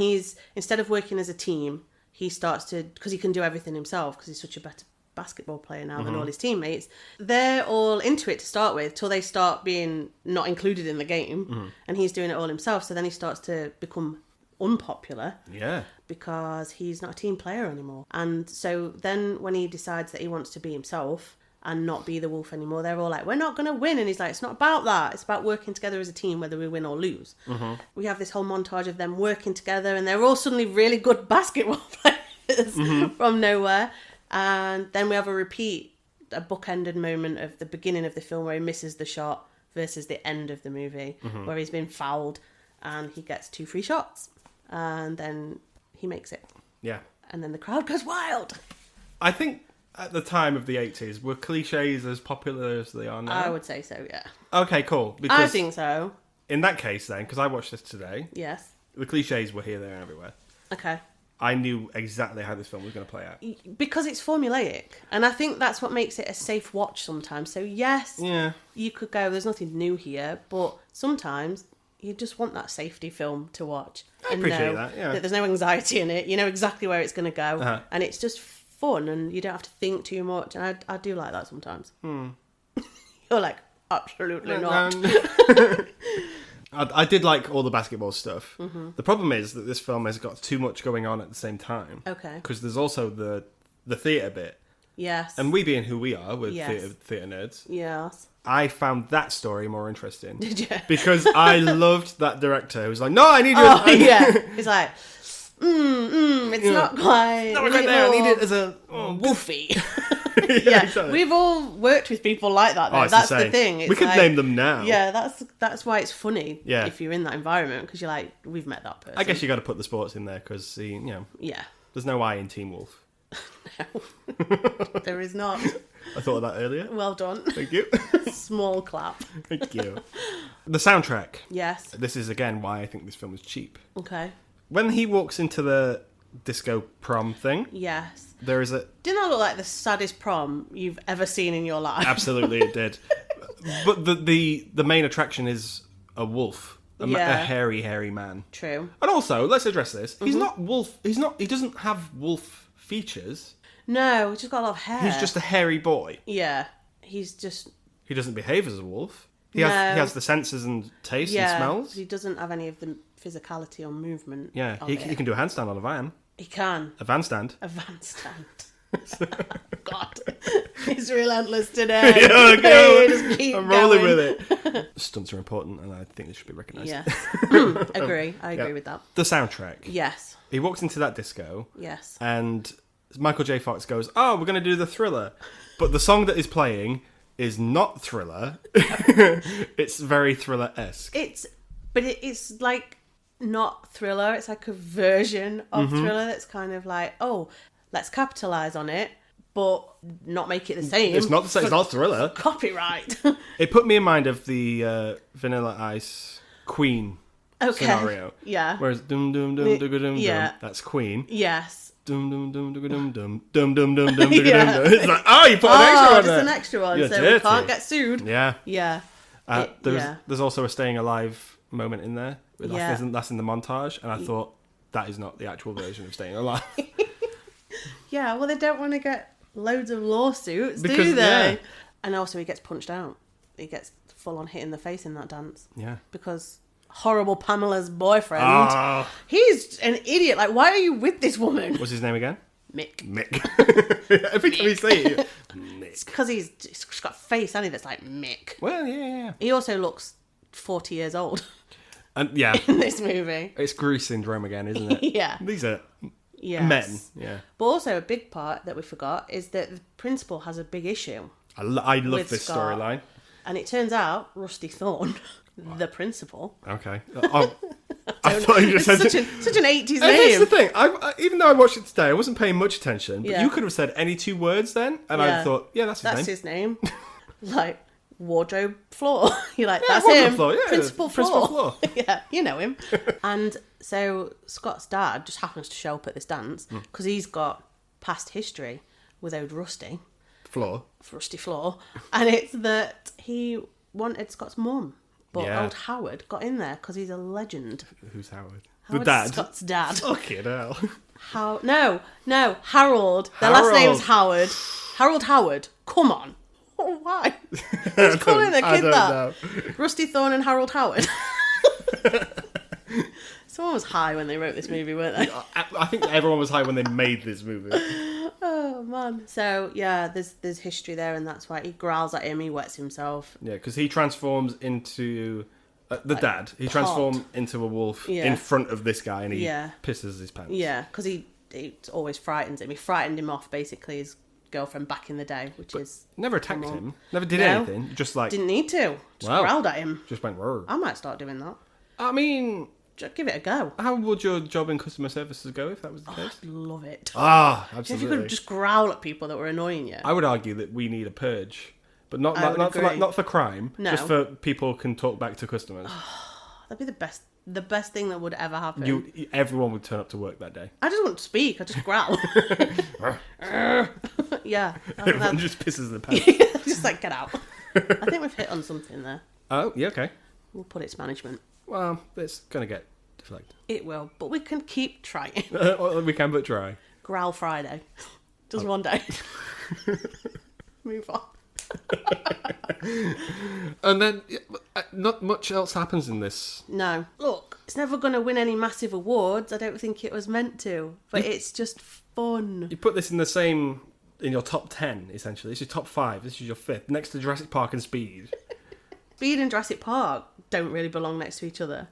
instead of working as a team, he starts to... Because he can do everything himself, because he's such a better basketball player now than all his teammates. They're all into it to start with, till they start being not included in the game. And he's doing it all himself. So then he starts to become unpopular. Yeah. Because he's not a team player anymore. And so then when he decides that he wants to be himself and not be the wolf anymore, they're all like, we're not going to win. And he's like, it's not about that. It's about working together as a team, whether we win or lose. We have this whole montage of them working together, and they're all suddenly really good basketball players from nowhere. And then we have a bookended moment of the beginning of the film where he misses the shot versus the end of the movie, where he's been fouled and he gets 2 free shots. And then he makes it. Yeah. And then the crowd goes wild. I think at the time of the 80s, were cliches as popular as they are now? I would say so, yeah. Okay, cool. Because I think so. In that case, then, because I watched this today, Yes. the cliches were here, there, and everywhere. Okay. I knew exactly how this film was going to play out. Because it's formulaic. And I think that's what makes it a safe watch sometimes. So, yes, you could go, there's nothing new here, but sometimes you just want that safety film to watch. I appreciate that, yeah. That there's no anxiety in it. You know exactly where it's going to go. And it's just fun, and you don't have to think too much. And I do like that sometimes. You're like, absolutely not. I did like all the basketball stuff. The problem is that this film has got too much going on at the same time. Okay. Because there's also the theatre bit. Yes. And we being who we are, we're Yes. theatre nerds. Yes. I found that story more interesting. Did you? Because I loved that director who was like, no, I need you. Oh, yeah. He's like, it's not quite... No, right there. I need it as a... wolfy. yeah, exactly. We've all worked with people like that, though. That's the thing. It's we could name them now. Yeah, that's why it's funny Yeah. if you're in that environment, because you're like, we've met that person. I guess you got to put the sports in there because, Yeah. there's no I in Team Wolf. No. There is not. I thought of that earlier. Well done. Thank you. Small clap. Thank you. The soundtrack. Yes. This is, again, why I think this film is cheap. Okay. When he walks into the disco prom thing, Yes. there is a... Didn't that look like the saddest prom you've ever seen in your life? Absolutely, it did. But the main attraction is a wolf. A hairy man. True. And also, let's address this. He's not wolf. He doesn't have wolf features. No, he's just got a lot of hair. He's just a hairy boy. Yeah. He's just... He doesn't behave as a wolf. He has the senses and tastes and smells. He doesn't have any of the physicality or movement. Yeah, he can do a handstand on a van. He can. A van stand. A van stand. God, he's relentless today. Yeah, just keep I'm rolling going. with it. Stunts are important, and I think they should be recognised. Yes. Agree. I agree with that. The soundtrack. Yes. He walks into that disco. Yes. And Michael J. Fox goes, "Oh, we're going to do the Thriller," but the song that is playing is not Thriller. It's very Thriller-esque. It's like not Thriller. It's like a version of Thriller that's kind of like, oh, let's capitalise on it, but not make it the same. It's not the same. It's not Thriller. Copyright. It put me in mind of the Vanilla Ice Queen scenario. Yeah. Whereas dum dum dum dum dum Yeah. that's Queen. Yes. Dum dum dum dum dum dum dum dum dum dum. It's like, oh, you put an extra on just there. an extra one, You're so dirty. we can't get sued. Yeah. Yeah. There's also a Staying Alive moment in there. Yeah. That's in the montage, and I thought that is not the actual version of Staying Alive. Yeah, well, they don't want to get loads of lawsuits, Because, do they? yeah. And also, he gets punched out. He gets full on hit in the face in that dance. Yeah. Because horrible Pamela's boyfriend, Oh. he's an idiot. Like, why are you with this woman? What's his name again? Mick. Every time you say it, Mick. Because he's got a face, hasn't he, that's like Mick. Well, yeah. He also looks 40 years old And yeah, in this movie. it's Grease syndrome again, isn't it? Yeah. These are Yes. men. Yeah. But also a big part that we forgot is that the principal has a big issue. I love With this Scott. storyline. And it turns out Rusty Thorne, the principal... Okay. I thought you just said such an 80s And here's the name. thing. Even though I watched it today, I wasn't paying much attention. But Yeah. you could have said any two words then, and I Yeah. thought, yeah, that's That's his name. his name. Like, wardrobe floor. You're like, Yeah, that's wardrobe him. floor, yeah, Principal principal floor. floor. Yeah, you know him. And so Scott's dad just happens to show up at this dance because he's got past history with old Rusty Floor. And it's that he wanted Scott's mum. But Yeah. old Howard got in there because he's a legend. Who's Howard? Howard's The dad. Scott's dad. Fucking hell. No, Harold. Their last name's Howard. Harold Howard. Come on. Why? Who's calling the kid that? Know. Rusty Thorne and Harold Howard. Someone was high when they wrote this movie, weren't they? I think everyone was high when they made this movie. Oh man. So yeah, there's history there, and that's why he growls at him. He wets himself. Yeah, because he into the dad. He transformed into a wolf in front of this guy, and he pisses his pants. Yeah, because he always frightens him. He frightened him off, basically, his girlfriend back in the day, which is never attacked him. Never did anything. Just like didn't need to. Just growled at him. Just went. Rrr. I might start doing that. I mean, Just give it a go. how would your job in customer services go if that was the case? I'd love it. Absolutely. If you could just growl at people that were annoying you. I would argue that we need a purge, but not for crime. No. Just for people can talk back to customers. That'd be the best thing that would ever happen. Everyone would turn up to work that day. I just wouldn't speak. I just growl. Yeah. Everyone just pisses their pants. Just like, get out. I think we've hit on something there. Oh, yeah, okay. We'll put it to management. Well, it's gonna get deflected. It will, but we can keep trying. We can but try. Growl Friday. Just one day. Move on. And then, not much else happens in this. No. Look, it's never going to win any massive awards. I don't think it was meant to. But it's just fun. You put this in your top 10, essentially. It's your top 5. This is your 5th. Next to Jurassic Park and Speed. Speed and Jurassic Park don't really belong next to each other.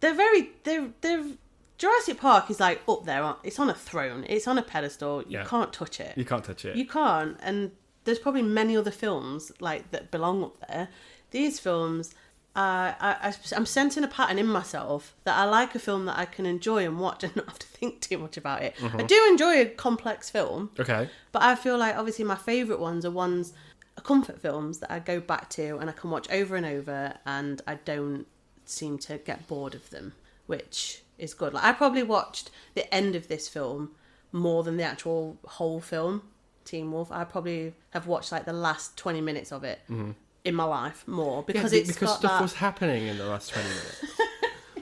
They're Jurassic Park is like up there. It's on a throne. It's on a pedestal. You can't touch it. You can't touch it. You can't. And there's probably many other films like that belong up there. These films, I'm sensing a pattern in myself that I like a film that I can enjoy and watch and not have to think too much about it. I do enjoy a complex film. Okay. But I feel like obviously my favourite ones are comfort films that I go back to and I can watch over and over and I don't seem to get bored of them, which is good. Like I probably watched the end of this film more than the actual whole film, Teen Wolf. I probably have watched like the last 20 minutes of it in my life more because stuff was happening in the last 20 minutes.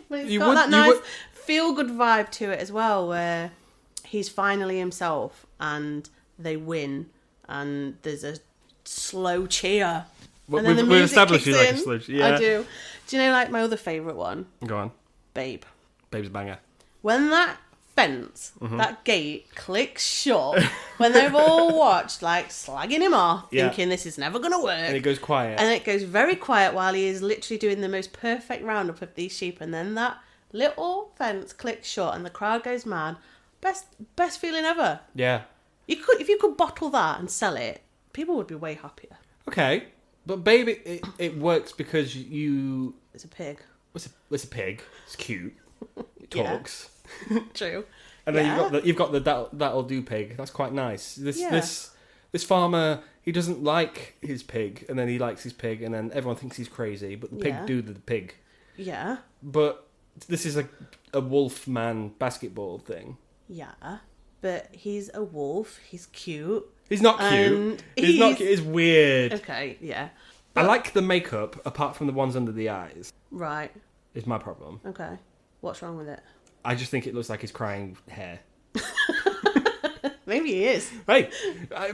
But it's got that nice feel-good vibe to it as well, where he's finally himself and they win and there's a slow cheer And then the We're music establishing kicks like a in. sludge. Yeah. I do. Do you know, like, my other favourite one? Go on. Babe. Babe's banger. When that fence, that gate clicks shut, when they've all watched, like, slagging him off, thinking this is never going to work. And it goes quiet. And it goes very quiet while he is literally doing the most perfect roundup of these sheep. And then that little fence clicks shut and the crowd goes mad. Best feeling ever. Yeah. If you could bottle that and sell it, people would be way happier. Okay. But Babe, it works because you... It's a pig. It's a pig. It's cute. It talks. True. And then you've got the that'll do pig. That's quite nice. This farmer, he doesn't like his pig, and then he likes his pig, and then everyone thinks he's crazy, but the pig do the pig. Yeah. But this is a wolf man basketball thing. Yeah. But he's a wolf. He's cute. He's not cute. He's not cute. It's weird. Okay, yeah. I like the makeup, apart from the ones under the eyes. Right. Is my problem. Okay. What's wrong with it? I just think it looks like he's crying hair. Maybe he is. Hey,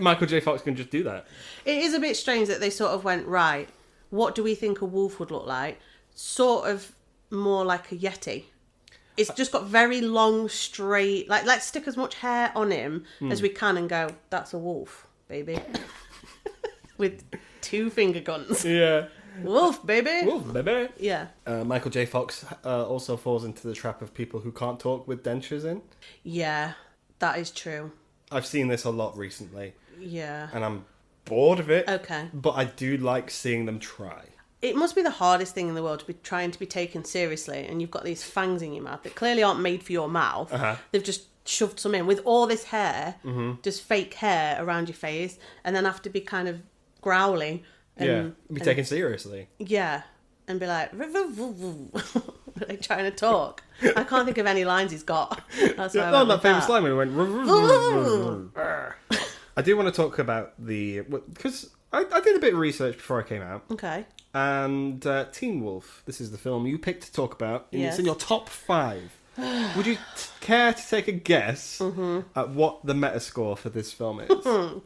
Michael J. Fox can just do that. It is a bit strange that they sort of went, right, what do we think a wolf would look like? Sort of more like a yeti. It's just got very long, straight... Like, let's stick as much hair on him as we can and go, that's a wolf, baby. With 2 finger guns. Yeah. Wolf, baby. Wolf, baby. Yeah. Michael J. Fox also falls into the trap of people who can't talk with dentures in. Yeah, that is true. I've seen this a lot recently. Yeah. And I'm bored of it. Okay. But I do like seeing them try. It must be the hardest thing in the world to be trying to be taken seriously, and you've got these fangs in your mouth that clearly aren't made for your mouth. They've just shoved some in with all this hair, just fake hair around your face, and then have to be kind of growly. And be taken seriously. Yeah, and be like, like trying to talk. I can't think of any lines he's got. That's why I went that famous line when he went. I do want to talk about because I did a bit of research before I came out. Okay. And Teen Wolf. This is the film you picked to talk about. And Yes. It's in your top 5. Would you care to take a guess at what the Metascore for this film is?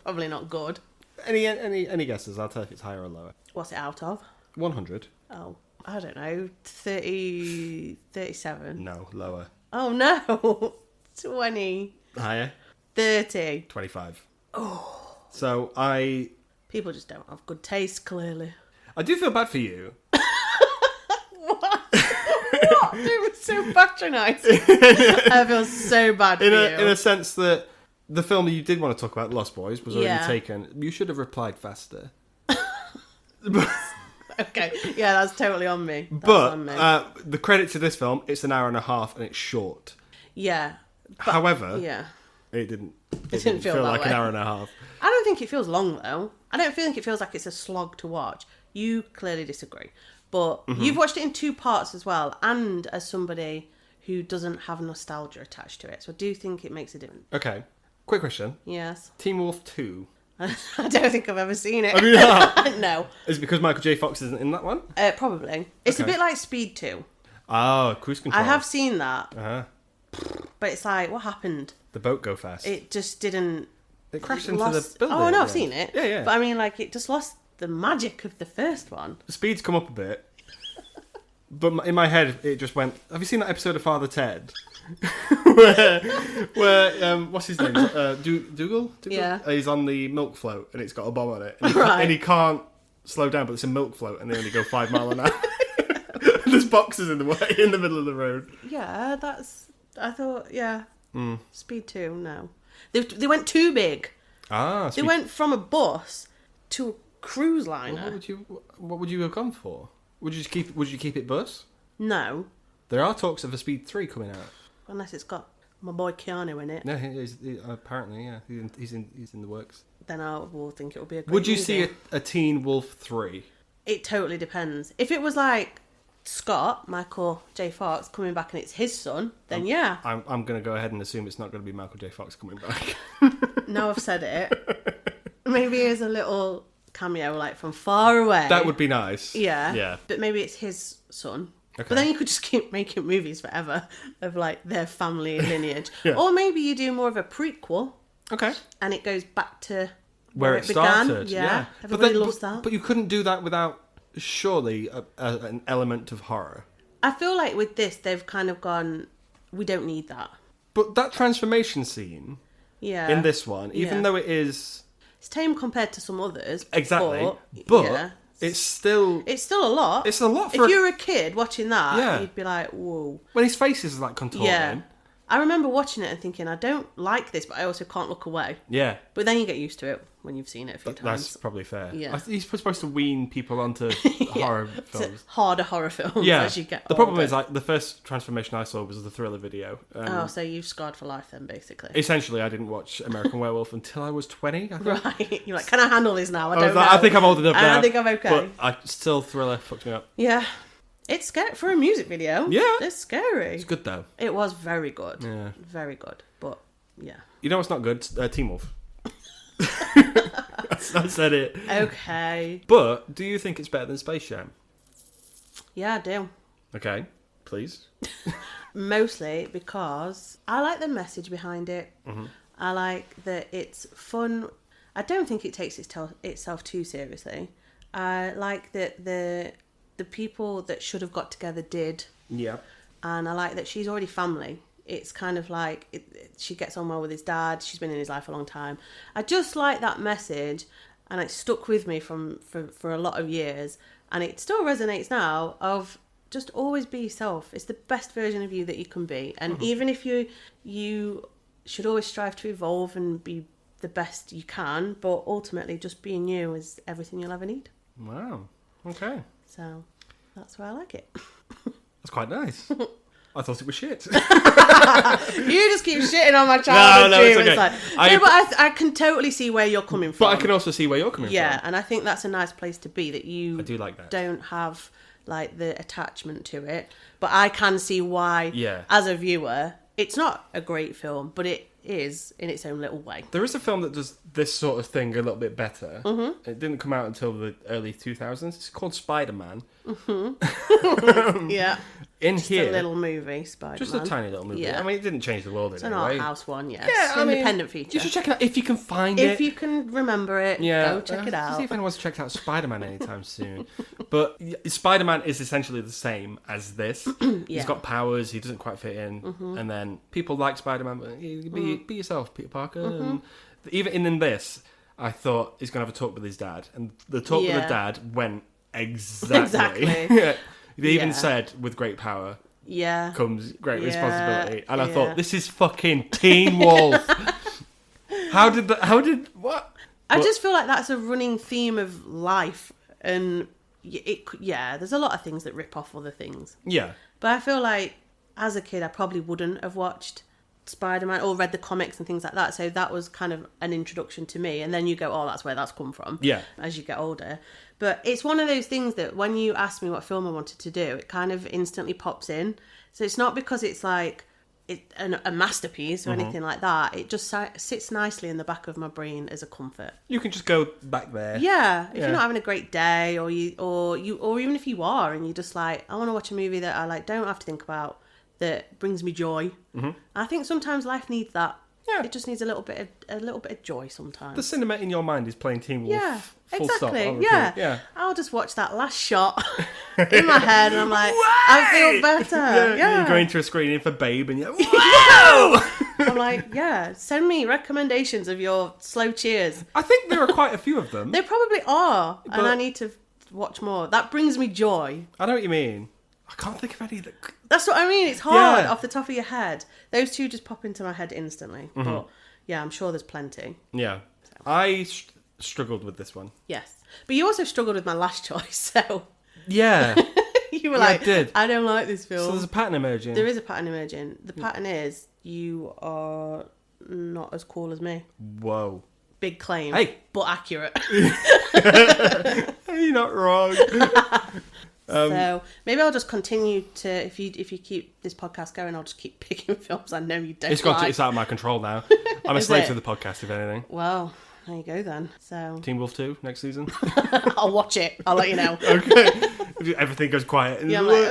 Probably not good. Any guesses? I'll tell if it's higher or lower. What's it out of? 100. Oh, I don't know. 30, 37. No, lower. Oh no. 20. Higher. 30. 25. Oh. So People just don't have good taste, clearly. I do feel bad for you. What? It was so patronising. I feel so bad for you. In a sense that the film you did want to talk about, Lost Boys, was already Yeah. taken. You should have replied faster. Okay, yeah, that's totally on me. That's But on me. the credit to this film, it's an hour and a half and it's short. Yeah. However, Yeah. it didn't feel that like way. an hour and a half. I don't think it feels long, though. I don't think it feels like it's a slog to watch. You clearly disagree. But you've watched it in 2 parts as well, and as somebody who doesn't have nostalgia attached to it. So I do think it makes a difference. Okay. Quick question. Yes. Teen Wolf 2. I don't think I've ever seen it. Have you not? No. Is it because Michael J. Fox isn't in that one? Probably. It's a Okay. bit like Speed 2. Oh, Cruise Control. I have seen that, Uh-huh. but it's like, what happened? The boat go fast. It just didn't... It crashed it into lost... the building. Oh, no, at I've the seen end. it. Yeah, yeah. But I mean, like, it just lost the magic of the first one. The speeds come up a bit. But in my head, it just went... Have you seen that episode of Father Ted? where what's his name? Dougal? Yeah. He's on the milk float and it's got a bomb on it. And Right. and he can't slow down, but it's a milk float and they only go 5 miles an hour. There's boxes in the way, in the middle of the road. Yeah, that's... I thought, yeah. Speed 2, no. They went too big. Ah, They went from a bus to a cruise liner. What would you have gone for? Would you keep it bus? No, There are talks of a Speed 3 coming out. unless it's got my boy Keanu in it. No, apparently, yeah, he's in the works. Then I will think it will be a great Would you movie. see a Teen Wolf 3? It totally depends. If it was like Scott, Michael J. Fox, coming back and it's his son, then yeah. I'm going to go ahead and assume it's not going to be Michael J. Fox coming back. Now I've said it. Maybe it's a little cameo, like from far away. That would be nice. Yeah. Yeah. But maybe it's his son. Okay. But then you could just keep making movies forever of like their family lineage. Yeah. Or maybe you do more of a prequel Okay. and it goes back to where it began. started. Yeah. Everybody loves that. But you couldn't do that without, surely, an element of horror. I feel like with this, they've kind of gone, we don't need that. But that transformation scene in this one, even though it is... It's tame compared to some others. Exactly. But it's still... It's still a lot. It's a lot for... If you were a kid watching that, you'd be like, whoa. When his face is like contorting. Yeah. I remember watching it and thinking, I don't like this, but I also can't look away. Yeah. But then you get used to it when you've seen it a few times. That's probably fair. Yeah. He's supposed to wean people onto horror films. Harder horror films as you get older. The problem is, like, the first transformation I saw was the Thriller video. So you've scarred for life then, basically. Essentially, I didn't watch American Werewolf until I was 20, I think. Right. You're like, can I handle this now? I don't know. I think I'm old enough now. I think I'm okay. But Thriller fucked me up. Yeah. It's scary for a music video. Yeah. It's scary. It's good, though. It was very good. Yeah. Very good. But, yeah. You know what's not good? Teen Wolf. I said it. Okay. But, do you think it's better than Space Jam? Yeah, I do. Okay. Please. Mostly because I like the message behind it. Mm-hmm. I like that it's fun. I don't think it takes itself too seriously. I like that the people that should have got together did. Yeah. And I like that she's already family. It's kind of like she gets on well with his dad. She's been in his life a long time. I just like that message, and it stuck with me for a lot of years. And it still resonates now of just always be yourself. It's the best version of you that you can be. And even if you should always strive to evolve and be the best you can, but ultimately just being you is everything you'll ever need. Wow. Okay. So that's why I like it. That's quite nice. I thought it was shit. You just keep shitting on my childhood dream. It's okay. But I can totally see where you're coming from. But I can also see where you're coming from. Yeah, and I think that's a nice place to be, that you I do like that. Don't have like the attachment to it. But I can see why, as a viewer, it's not a great film, but it is in its own little way. There is a film that does this sort of thing a little bit better. Mm-hmm. It didn't come out until the early 2000s. It's called Spider-Man. Mm-hmm. Yeah. Just here, a little movie, Spider-Man. Just a tiny little movie. Yeah. I mean, it didn't change the world in any way. It's an art house one, yes. Yeah, it's an independent feature. You should check it out if you can find it. If you can remember it, go check it out. See if anyone's checked out Spider-Man anytime soon. But Spider-Man is essentially the same as this. He's got powers, he doesn't quite fit in. Mm-hmm. And then people like Spider-Man, but be yourself, Peter Parker. Mm-hmm. And even in this, I thought he's going to have a talk with his dad. And the talk with the dad went exactly. They even said, with great power comes great responsibility. And I thought, this is fucking Teen Wolf. What? I just feel like that's a running theme of life. And there's a lot of things that rip off other things. Yeah. But I feel like, as a kid, I probably wouldn't have watched Spider-Man or read the comics and things like that. So that was kind of an introduction to me. And then you go, oh, that's where that's come from. Yeah. As you get older. But it's one of those things that when you asked me what film I wanted to do, it kind of instantly pops in. So it's not because it's like a masterpiece or anything like that. It just sits nicely in the back of my brain as a comfort. You can just go back there. Yeah. If you're not having a great day or even if you are and you're just like, I want to watch a movie that I like don't have to think about, that brings me joy. Mm-hmm. I think sometimes life needs that. Yeah. It just needs a little bit of joy sometimes. The cinema in your mind is playing Teen Wolf. Yeah, full exactly. Stop, yeah. I'll just watch that last shot in my head and I'm like, I feel better. Yeah. You're going to a screening for Babe and you're like, wow! I'm like, send me recommendations of your slow cheers. I think there are quite a few of them. There probably are. And I need to watch more. That brings me joy. I know what you mean. I can't think of any that... That's what I mean. It's hard off the top of your head. Those two just pop into my head instantly. Mm-hmm. But I'm sure there's plenty. Yeah. So. I struggled with this one. Yes. But you also struggled with my last choice, so... Yeah. You were I don't like this film. So there's a pattern emerging. There is a pattern emerging. The pattern is you are not as cool as me. Whoa. Big claim. Hey. But accurate. You're not wrong. So maybe I'll just continue to, if you keep this podcast going, I'll just keep picking films I know you don't like. It's out of my control now. I'm a slave to the podcast, if anything. Well, there you go then. So Teen Wolf 2 next season. I'll watch it. I'll let you know. Okay. If everything goes quiet. Yeah, I'm like,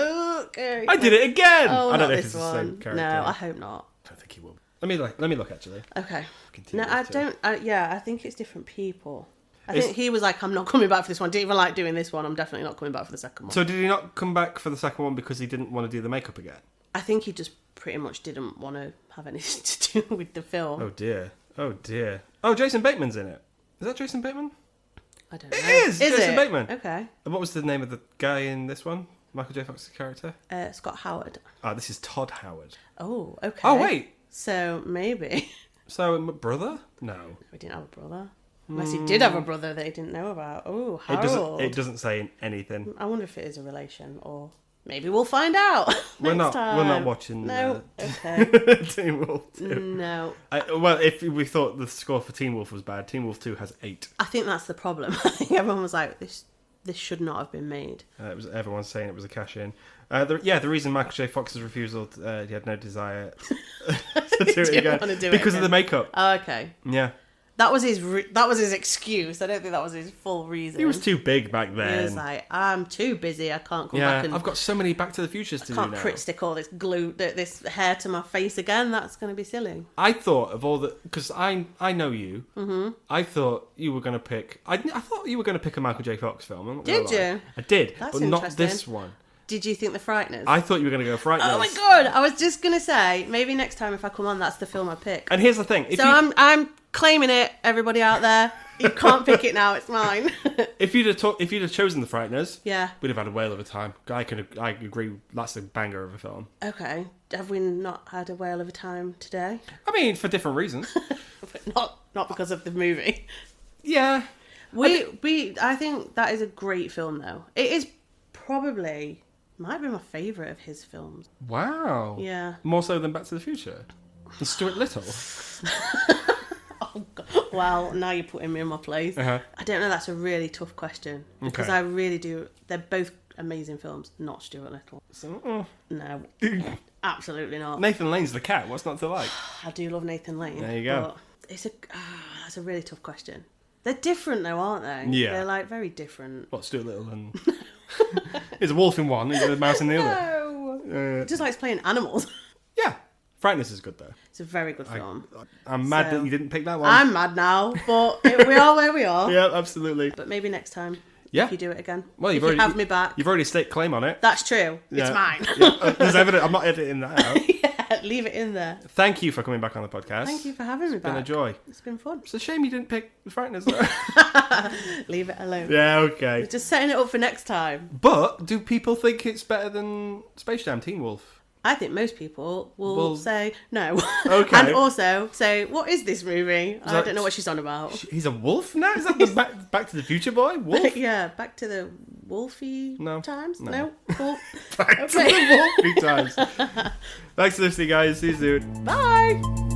okay. I did it again. Oh, I don't know not if it's this the same one. character. No, I hope not. I don't think he will. Let me look actually. Okay. Continue No, I to- don't. I think it's different people. I think he was like, I'm not coming back for this one. Didn't even like doing this one. I'm definitely not coming back for the second one. So did he not come back for the second one because he didn't want to do the makeup again? I think he just pretty much didn't want to have anything to do with the film. Oh dear. Oh, Jason Bateman's in it. Is that Jason Bateman? I don't know. It is Jason Bateman. Okay. And what was the name of the guy in this one? Michael J. Fox's character? Scott Howard. Ah, this is Todd Howard. Oh, okay. Oh, wait. So maybe. So, brother? No. We didn't have a brother. Unless he did have a brother that he didn't know about. Oh, Harold. It doesn't say anything. I wonder if it is a relation, or maybe we'll find out We're next not. time. We're not watching. No. Okay. Teen Wolf 2. No. Well, if we thought the score for Teen Wolf was bad, Teen Wolf 2 has 8. I think that's the problem. I think everyone was like, this should not have been made. Everyone's saying it was a cash in. The reason Michael J. Fox's refusal, he had no desire to do it again because of the makeup. Oh, okay. Yeah. That was his excuse. I don't think that was his full reason. He was too big back then. He was like, I'm too busy. I can't come back and I've got so many Back to the Futures to do now. can't Crit stick all this glue, this hair to my face again. That's going to be silly. I thought of all the... Because I know you. Mm-hmm. I thought you were going to pick... I thought you were going to pick a Michael J. Fox film. I'm not gonna Did lie. you? I did, That's but not interesting. this one. Did you think The Frighteners? I thought you were going to go Frighteners. Oh my god! I was just going to say, maybe next time if I come on, that's the film I pick. And here's the thing. I'm claiming it, everybody out there. You can't pick it now, it's mine. If you'd have chosen The Frighteners, Yeah. we'd have had a whale of a time. I agree, that's a banger of a film. Okay. Have we not had a whale of a time today? I mean, for different reasons. But not because of the movie. Yeah. I think that is a great film though. It is probably might be my favourite of his films. Wow. Yeah. More so than Back to the Future. And Stuart Little. Oh God. Well, now you're putting me in my place. Uh-huh. I don't know, that's a really tough question. Because Okay. I really do. They're both amazing films, not Stuart Little. So, No. Absolutely not. Nathan Lane's the cat. What's not to like? I do love Nathan Lane. There you go. But that's a really tough question. They're different though, aren't they? Yeah. They're like very different. What, Stuart Little and... There's a wolf in one and a mouse in the other. No. Just likes playing animals. Yeah. Frighteners is good though. It's a very good film. I'm mad So- that you didn't pick that one. I'm mad now, but we are where we are. Yeah, absolutely. But maybe next time. Yeah. If you do it again. Well, if you have me back. You've already staked claim on it. That's true. Yeah. It's mine. Yeah. There's evidence. I'm not editing that out. Yeah, leave it in there. Thank you for coming back on the podcast. Thank you for having me back. It's been a joy. It's been fun. It's a shame you didn't pick the Frighteners though. Leave it alone. Yeah, okay. Just setting it up for next time. But do people think it's better than Space Jam Teen Wolf? I think most people will say no. Okay. And also say, what is this movie? I that- don't know what she's on about. He's a wolf now? Is that the Back to the Future boy? Wolf? Yeah, back to the wolfy times? No. Cool. Back to the wolfy times. Thanks for listening, guys. See you soon. Bye.